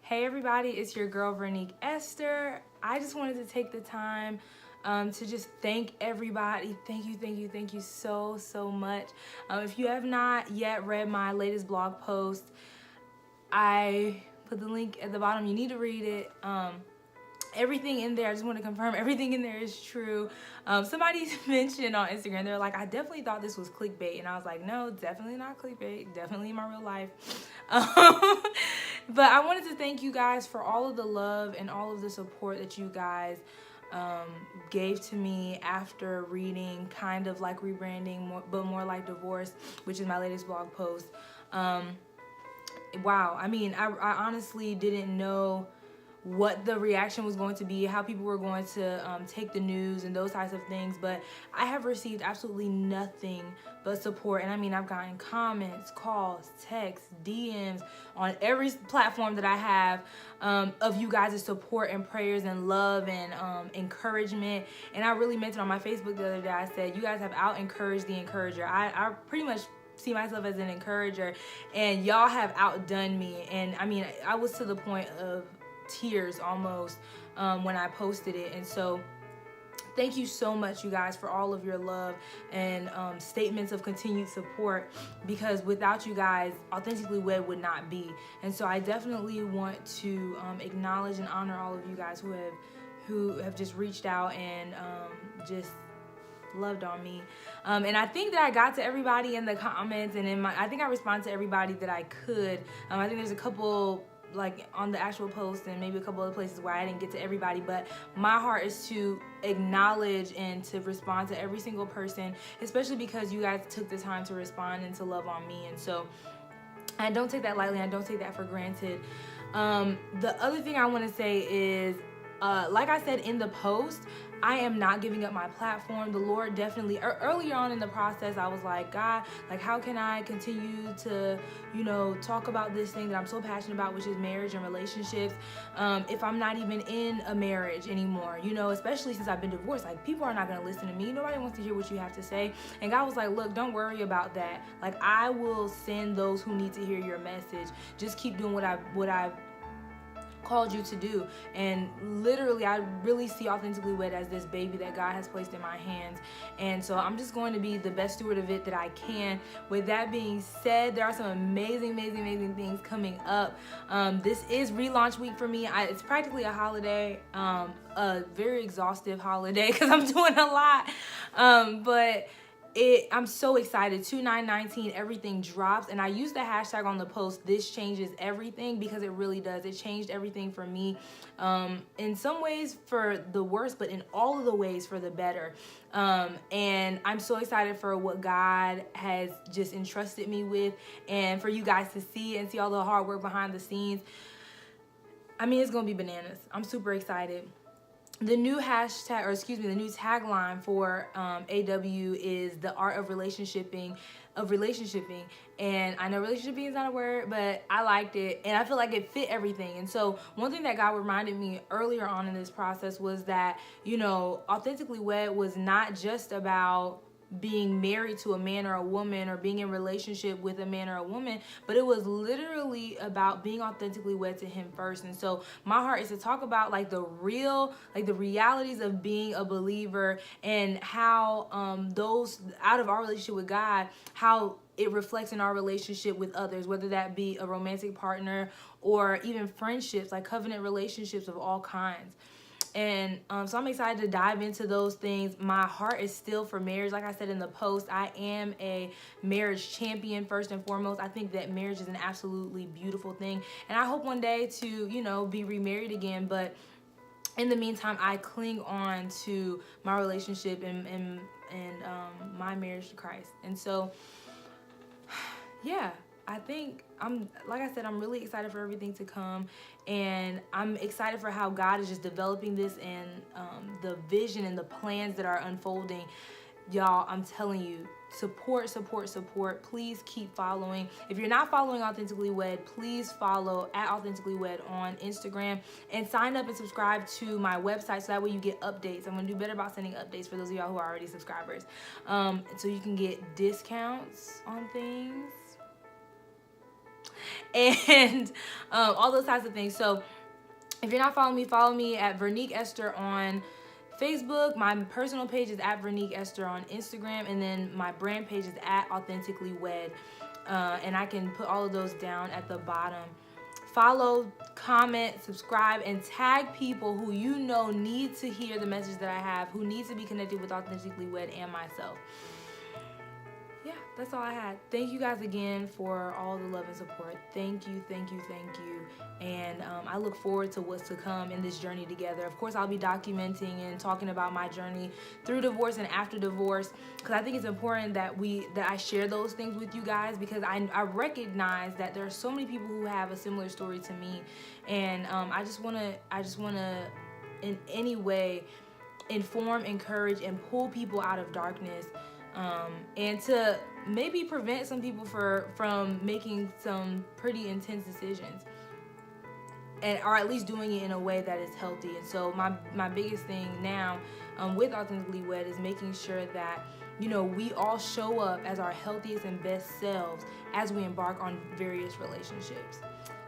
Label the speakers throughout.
Speaker 1: Hey everybody, it's your girl Vernique Esther. I just wanted to take the time to just thank everybody. Thank you so much. If you have not yet read my latest blog post, I put the link at the bottom. You need to read it. Everything in there, I just want to confirm everything in there is true. Somebody mentioned on Instagram, they're like, I definitely thought this was clickbait. And I was like, no, definitely not clickbait. Definitely my real life. But I wanted to thank you guys for all of the love and all of the support that you guys gave to me after reading kind of Like Rebranding, but more like Divorce, which is my latest blog post. Wow. I mean, I honestly didn't know what the reaction was going to be, how people were going to take the news and those types of things, but I have received absolutely nothing but support. And I mean, I've gotten comments, calls, texts, DMs on every platform that I have of you guys' support and prayers and love and encouragement. And I really meant it on my Facebook the other day. I said, you guys have out-encouraged the encourager. I pretty much see myself as an encourager, and y'all have outdone me. And I mean, I was to the point of tears almost when I posted it. And so thank you so much, you guys, for all of your love and statements of continued support, because without you guys, Authentically Wed would not be. And so I definitely want to acknowledge and honor all of you guys who have just reached out and just loved on me. And I think that I got to everybody in the comments, and I think I responded to everybody that I could. I think there's a couple like on the actual post and maybe a couple other places where I didn't get to everybody, but my heart is to acknowledge and to respond to every single person, especially because you guys took the time to respond and to love on me. And so I don't take that lightly. I don't take that for granted. The other thing I want to say is, like I said in the post, I am not giving up my platform. The Lord definitely, earlier on in the process, I was like, God, like, how can I continue to, talk about this thing that I'm so passionate about, which is marriage and relationships, if I'm not even in a marriage anymore, especially since I've been divorced. Like, people are not going to listen to me. Nobody wants to hear what you have to say. And God was like, look, don't worry about that. Like, I will send those who need to hear your message. Just keep doing what I've called you to do. And literally, I really see Authentically Wed as this baby that God has placed in my hands. And so I'm just going to be the best steward of it that I can. With that being said, there are some amazing things coming up. This is relaunch week for me. It's practically a holiday, a very exhaustive holiday because I'm doing a lot. But I'm so excited. 2/9/19, everything drops, and I used the hashtag on the post, this changes everything, because it really does. It changed everything for me, in some ways for the worse, but in all of the ways for the better. And I'm so excited for what God has just entrusted me with, and for you guys to see and see all the hard work behind the scenes. I mean, it's gonna be bananas. I'm super excited. The new hashtag, or excuse me, the new tagline for AW is the art of relationshiping. And I know relationshiping is not a word, but I liked it, and I feel like it fit everything. And so one thing that God reminded me earlier on in this process was that, Authentically Wed was not just about being married to a man or a woman, or being in relationship with a man or a woman, but it was literally about being authentically wed to Him first. And so my heart is to talk about the realities of being a believer, and how those out of our relationship with God, how it reflects in our relationship with others, whether that be a romantic partner or even friendships, like covenant relationships of all kinds. And so I'm excited to dive into those things. My heart is still for marriage. Like I said in the post, I am a marriage champion first and foremost. I think that marriage is an absolutely beautiful thing, and I hope one day to be remarried again. But in the meantime, I cling on to my relationship and my marriage to Christ. And so yeah, I think like I said, I'm really excited for everything to come, and I'm excited for how God is just developing this, and the vision and the plans that are unfolding. Y'all, I'm telling you, support. Please keep following. If you're not following Authentically Wed, please follow at Authentically Wed on Instagram, and sign up and subscribe to my website, so that way you get updates. I'm gonna do better about sending updates for those of y'all who are already subscribers, so you can get discounts on things. and all those types of things. So if you're not following me, follow me at Vernique Esther on Facebook. My personal page is at Vernique Esther on Instagram, and then my brand page is at Authentically Wed. And I can put all of those down at the bottom. Follow, comment, subscribe, and tag people who you know need to hear the message that I have, who needs to be connected with Authentically Wed and myself. Yeah, that's all I had. Thank you guys again for all the love and support. Thank you, thank you, thank you. And I look forward to what's to come in this journey together. Of course, I'll be documenting and talking about my journey through divorce and after divorce, because I think it's important that I share those things with you guys, because I recognize that there are so many people who have a similar story to me, and I just wanna in any way inform, encourage, and pull people out of darkness. And to maybe prevent some people from making some pretty intense decisions, or at least doing it in a way that is healthy. And so my biggest thing now with Authentically Wed is making sure that, you know, we all show up as our healthiest and best selves as we embark on various relationships.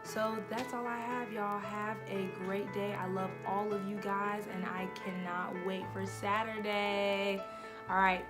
Speaker 1: So that's all I have, y'all. Have a great day. I love all of you guys, and I cannot wait for Saturday. All right.